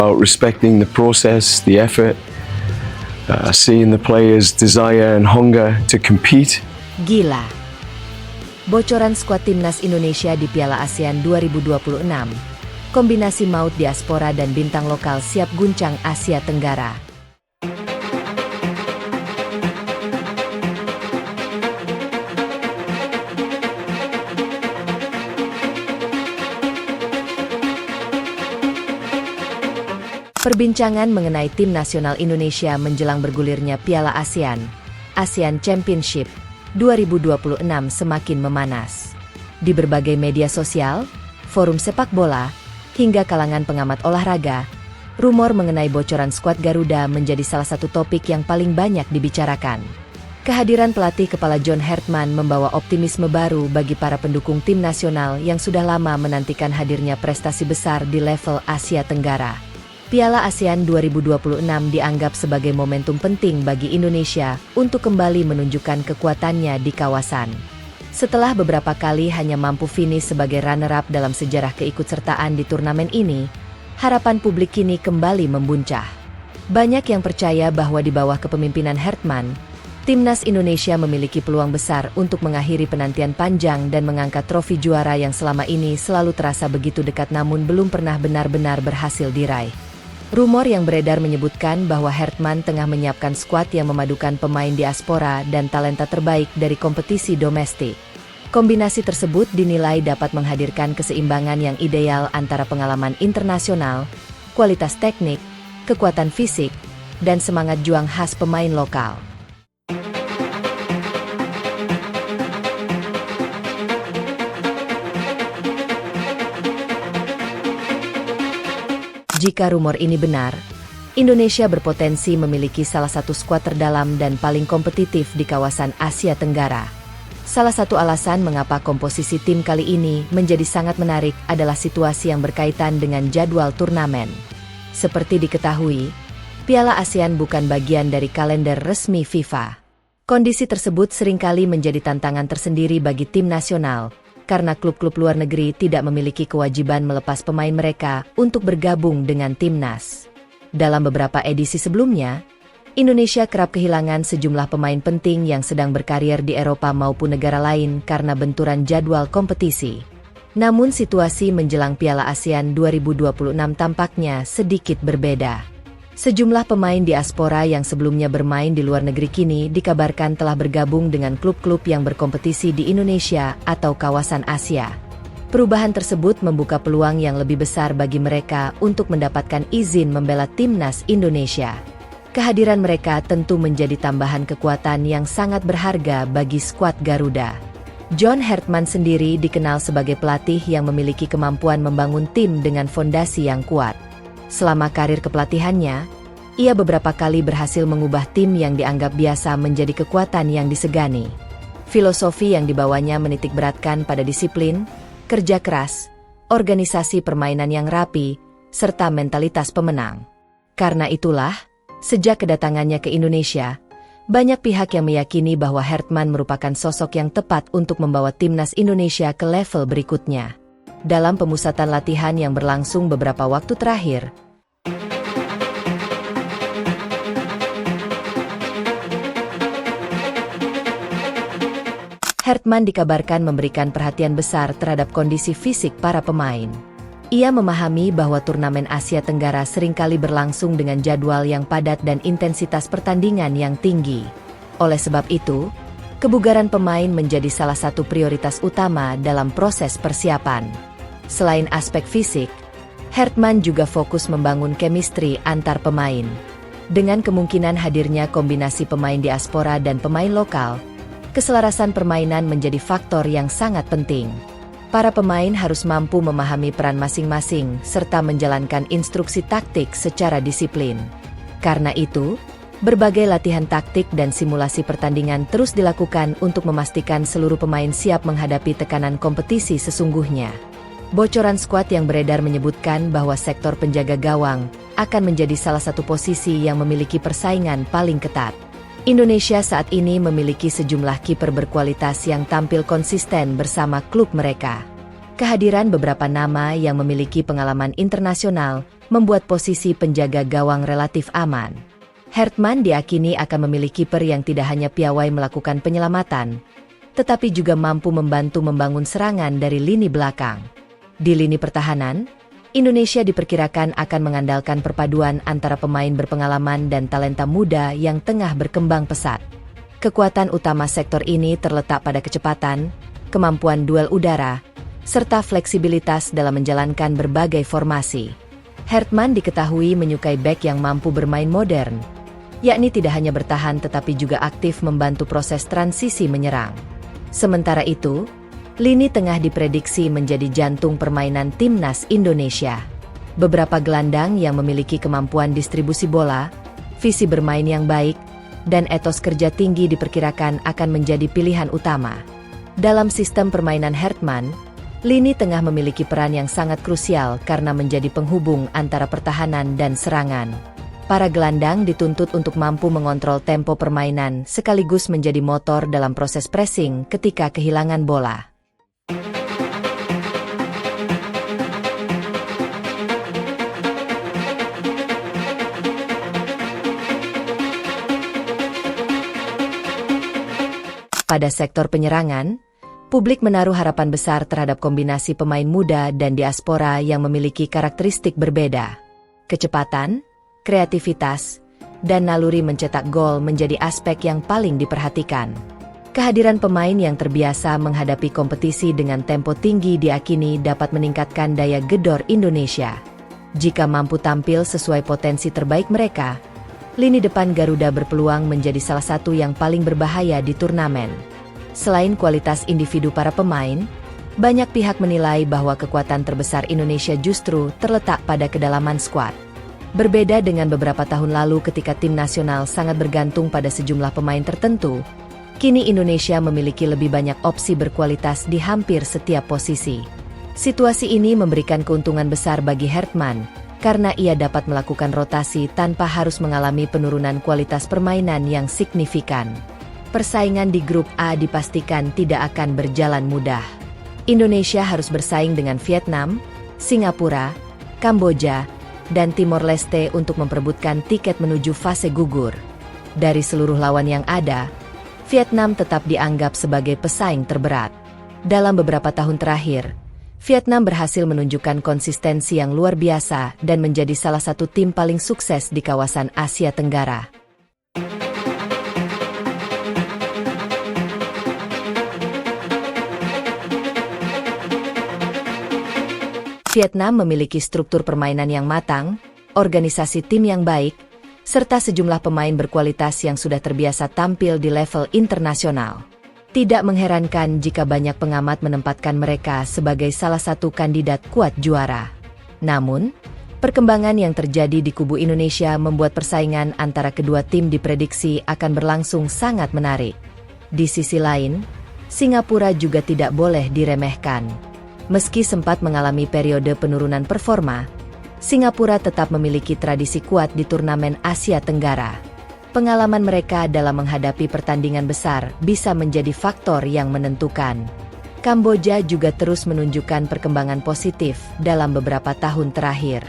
Respecting the process, the effort, seeing the players' desire and hunger to compete. Gila. Bocoran skuad timnas Indonesia di Piala ASEAN 2026. Kombinasi maut diaspora dan bintang lokal siap guncang Asia Tenggara. Perbincangan mengenai tim nasional Indonesia menjelang bergulirnya Piala ASEAN, ASEAN Championship 2026 semakin memanas. Di berbagai media sosial, forum sepak bola, hingga kalangan pengamat olahraga, rumor mengenai bocoran skuad Garuda menjadi salah satu topik yang paling banyak dibicarakan. Kehadiran pelatih kepala John Hartman membawa optimisme baru bagi para pendukung tim nasional yang sudah lama menantikan hadirnya prestasi besar di level Asia Tenggara. Piala ASEAN 2026 dianggap sebagai momentum penting bagi Indonesia untuk kembali menunjukkan kekuatannya di kawasan. Setelah beberapa kali hanya mampu finish sebagai runner-up dalam sejarah keikutsertaan di turnamen ini, harapan publik kini kembali membuncah. Banyak yang percaya bahwa di bawah kepemimpinan Hartman, timnas Indonesia memiliki peluang besar untuk mengakhiri penantian panjang dan mengangkat trofi juara yang selama ini selalu terasa begitu dekat namun belum pernah benar-benar berhasil diraih. Rumor yang beredar menyebutkan bahwa Hartman tengah menyiapkan skuad yang memadukan pemain diaspora dan talenta terbaik dari kompetisi domestik. Kombinasi tersebut dinilai dapat menghadirkan keseimbangan yang ideal antara pengalaman internasional, kualitas teknik, kekuatan fisik, dan semangat juang khas pemain lokal. Jika rumor ini benar, Indonesia berpotensi memiliki salah satu skuad terdalam dan paling kompetitif di kawasan Asia Tenggara. Salah satu alasan mengapa komposisi tim kali ini menjadi sangat menarik adalah situasi yang berkaitan dengan jadwal turnamen. Seperti diketahui, Piala ASEAN bukan bagian dari kalender resmi FIFA. Kondisi tersebut seringkali menjadi tantangan tersendiri bagi tim nasional, karena klub-klub luar negeri tidak memiliki kewajiban melepas pemain mereka untuk bergabung dengan timnas. Dalam beberapa edisi sebelumnya, Indonesia kerap kehilangan sejumlah pemain penting yang sedang berkarir di Eropa maupun negara lain karena benturan jadwal kompetisi. Namun situasi menjelang Piala ASEAN 2026 tampaknya sedikit berbeda. Sejumlah pemain diaspora yang sebelumnya bermain di luar negeri kini dikabarkan telah bergabung dengan klub-klub yang berkompetisi di Indonesia atau kawasan Asia. Perubahan tersebut membuka peluang yang lebih besar bagi mereka untuk mendapatkan izin membela timnas Indonesia. Kehadiran mereka tentu menjadi tambahan kekuatan yang sangat berharga bagi skuad Garuda. John Hartman sendiri dikenal sebagai pelatih yang memiliki kemampuan membangun tim dengan fondasi yang kuat. Selama karir kepelatihannya, ia beberapa kali berhasil mengubah tim yang dianggap biasa menjadi kekuatan yang disegani. Filosofi yang dibawanya menitikberatkan pada disiplin, kerja keras, organisasi permainan yang rapi, serta mentalitas pemenang. Karena itulah, sejak kedatangannya ke Indonesia, banyak pihak yang meyakini bahwa Hartman merupakan sosok yang tepat untuk membawa timnas Indonesia ke level berikutnya. Dalam pemusatan latihan yang berlangsung beberapa waktu terakhir, Hartman dikabarkan memberikan perhatian besar terhadap kondisi fisik para pemain. Ia memahami bahwa turnamen Asia Tenggara seringkali berlangsung dengan jadwal yang padat dan intensitas pertandingan yang tinggi. Oleh sebab itu, kebugaran pemain menjadi salah satu prioritas utama dalam proses persiapan. Selain aspek fisik, Hartman juga fokus membangun chemistry antar pemain. Dengan kemungkinan hadirnya kombinasi pemain diaspora dan pemain lokal, keselarasan permainan menjadi faktor yang sangat penting. Para pemain harus mampu memahami peran masing-masing serta menjalankan instruksi taktik secara disiplin. Karena itu, berbagai latihan taktik dan simulasi pertandingan terus dilakukan untuk memastikan seluruh pemain siap menghadapi tekanan kompetisi sesungguhnya. Bocoran skuad yang beredar menyebutkan bahwa sektor penjaga gawang akan menjadi salah satu posisi yang memiliki persaingan paling ketat. Indonesia saat ini memiliki sejumlah kiper berkualitas yang tampil konsisten bersama klub mereka. Kehadiran beberapa nama yang memiliki pengalaman internasional membuat posisi penjaga gawang relatif aman. Hertman diakini akan memiliki kiper yang tidak hanya piawai melakukan penyelamatan, tetapi juga mampu membantu membangun serangan dari lini belakang. Di lini pertahanan, Indonesia diperkirakan akan mengandalkan perpaduan antara pemain berpengalaman dan talenta muda yang tengah berkembang pesat. Kekuatan utama sektor ini terletak pada kecepatan, kemampuan duel udara, serta fleksibilitas dalam menjalankan berbagai formasi. Hertman diketahui menyukai bek yang mampu bermain modern, yakni tidak hanya bertahan tetapi juga aktif membantu proses transisi menyerang. Sementara itu, lini tengah diprediksi menjadi jantung permainan timnas Indonesia. Beberapa gelandang yang memiliki kemampuan distribusi bola, visi bermain yang baik, dan etos kerja tinggi diperkirakan akan menjadi pilihan utama. Dalam sistem permainan Hertman, lini tengah memiliki peran yang sangat krusial karena menjadi penghubung antara pertahanan dan serangan. Para gelandang dituntut untuk mampu mengontrol tempo permainan sekaligus menjadi motor dalam proses pressing ketika kehilangan bola. Pada sektor penyerangan, publik menaruh harapan besar terhadap kombinasi pemain muda dan diaspora yang memiliki karakteristik berbeda. Kecepatan, kreativitas, dan naluri mencetak gol menjadi aspek yang paling diperhatikan. Kehadiran pemain yang terbiasa menghadapi kompetisi dengan tempo tinggi diakini dapat meningkatkan daya gedor Indonesia. Jika mampu tampil sesuai potensi terbaik mereka, lini depan Garuda berpeluang menjadi salah satu yang paling berbahaya di turnamen. Selain kualitas individu para pemain, banyak pihak menilai bahwa kekuatan terbesar Indonesia justru terletak pada kedalaman skuad. Berbeda dengan beberapa tahun lalu ketika tim nasional sangat bergantung pada sejumlah pemain tertentu, kini Indonesia memiliki lebih banyak opsi berkualitas di hampir setiap posisi. Situasi ini memberikan keuntungan besar bagi Hertman, karena ia dapat melakukan rotasi tanpa harus mengalami penurunan kualitas permainan yang signifikan. Persaingan di grup A dipastikan tidak akan berjalan mudah. Indonesia harus bersaing dengan Vietnam, Singapura, Kamboja, dan Timor Leste untuk memperebutkan tiket menuju fase gugur. Dari seluruh lawan yang ada, Vietnam tetap dianggap sebagai pesaing terberat. Dalam beberapa tahun terakhir, Vietnam berhasil menunjukkan konsistensi yang luar biasa dan menjadi salah satu tim paling sukses di kawasan Asia Tenggara. Vietnam memiliki struktur permainan yang matang, organisasi tim yang baik, serta sejumlah pemain berkualitas yang sudah terbiasa tampil di level internasional. Tidak mengherankan jika banyak pengamat menempatkan mereka sebagai salah satu kandidat kuat juara. Namun, perkembangan yang terjadi di kubu Indonesia membuat persaingan antara kedua tim diprediksi akan berlangsung sangat menarik. Di sisi lain, Singapura juga tidak boleh diremehkan. Meski sempat mengalami periode penurunan performa, Singapura tetap memiliki tradisi kuat di turnamen Asia Tenggara. Pengalaman mereka dalam menghadapi pertandingan besar bisa menjadi faktor yang menentukan. Kamboja juga terus menunjukkan perkembangan positif dalam beberapa tahun terakhir.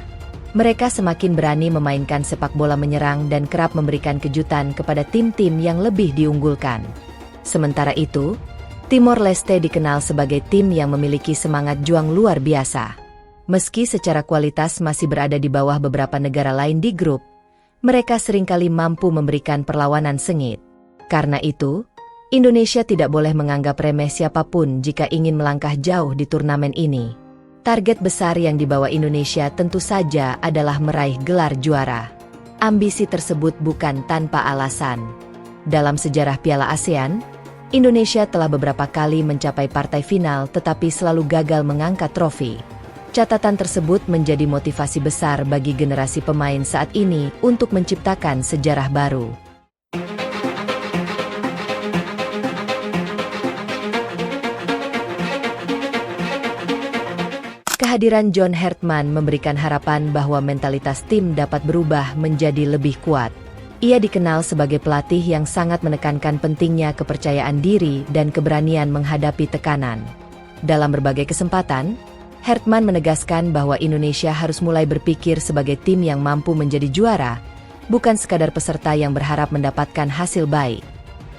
Mereka semakin berani memainkan sepak bola menyerang dan kerap memberikan kejutan kepada tim-tim yang lebih diunggulkan. Sementara itu, Timor Leste dikenal sebagai tim yang memiliki semangat juang luar biasa. Meski secara kualitas masih berada di bawah beberapa negara lain di grup, mereka seringkali mampu memberikan perlawanan sengit. Karena itu, Indonesia tidak boleh menganggap remeh siapapun jika ingin melangkah jauh di turnamen ini. Target besar yang dibawa Indonesia tentu saja adalah meraih gelar juara. Ambisi tersebut bukan tanpa alasan. Dalam sejarah Piala ASEAN, Indonesia telah beberapa kali mencapai partai final tetapi selalu gagal mengangkat trofi. Catatan tersebut menjadi motivasi besar bagi generasi pemain saat ini untuk menciptakan sejarah baru. Kehadiran John Hertman memberikan harapan bahwa mentalitas tim dapat berubah menjadi lebih kuat. Ia dikenal sebagai pelatih yang sangat menekankan pentingnya kepercayaan diri dan keberanian menghadapi tekanan. Dalam berbagai kesempatan, Hertman menegaskan bahwa Indonesia harus mulai berpikir sebagai tim yang mampu menjadi juara, bukan sekadar peserta yang berharap mendapatkan hasil baik.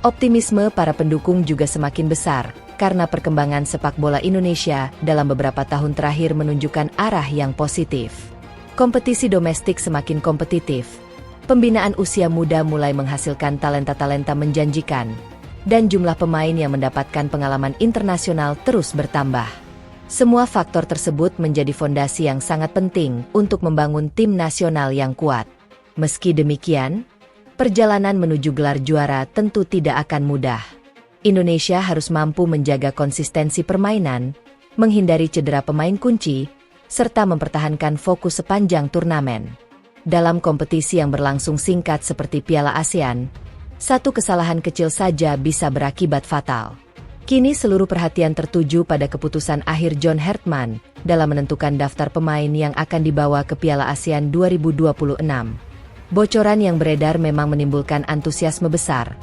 Optimisme para pendukung juga semakin besar, karena perkembangan sepak bola Indonesia dalam beberapa tahun terakhir menunjukkan arah yang positif. Kompetisi domestik semakin kompetitif, pembinaan usia muda mulai menghasilkan talenta-talenta menjanjikan, dan jumlah pemain yang mendapatkan pengalaman internasional terus bertambah. Semua faktor tersebut menjadi fondasi yang sangat penting untuk membangun tim nasional yang kuat. Meski demikian, perjalanan menuju gelar juara tentu tidak akan mudah. Indonesia harus mampu menjaga konsistensi permainan, menghindari cedera pemain kunci, serta mempertahankan fokus sepanjang turnamen. Dalam kompetisi yang berlangsung singkat seperti Piala ASEAN, satu kesalahan kecil saja bisa berakibat fatal. Kini seluruh perhatian tertuju pada keputusan akhir John Hertman dalam menentukan daftar pemain yang akan dibawa ke Piala ASEAN 2026. Bocoran yang beredar memang menimbulkan antusiasme besar,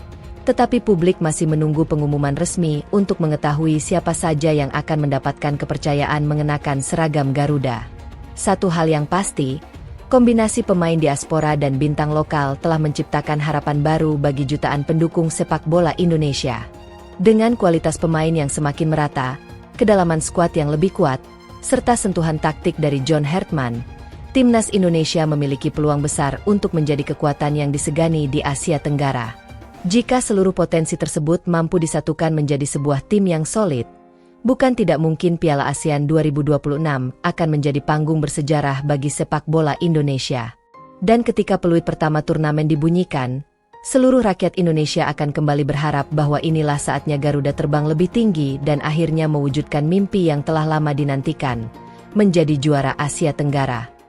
tetapi publik masih menunggu pengumuman resmi untuk mengetahui siapa saja yang akan mendapatkan kepercayaan mengenakan seragam Garuda. Satu hal yang pasti, kombinasi pemain diaspora dan bintang lokal telah menciptakan harapan baru bagi jutaan pendukung sepak bola Indonesia. Dengan kualitas pemain yang semakin merata, kedalaman skuad yang lebih kuat, serta sentuhan taktik dari John Hertman, timnas Indonesia memiliki peluang besar untuk menjadi kekuatan yang disegani di Asia Tenggara. Jika seluruh potensi tersebut mampu disatukan menjadi sebuah tim yang solid, bukan tidak mungkin Piala ASEAN 2026 akan menjadi panggung bersejarah bagi sepak bola Indonesia. Dan ketika peluit pertama turnamen dibunyikan, seluruh rakyat Indonesia akan kembali berharap bahwa inilah saatnya Garuda terbang lebih tinggi dan akhirnya mewujudkan mimpi yang telah lama dinantikan, menjadi juara Asia Tenggara.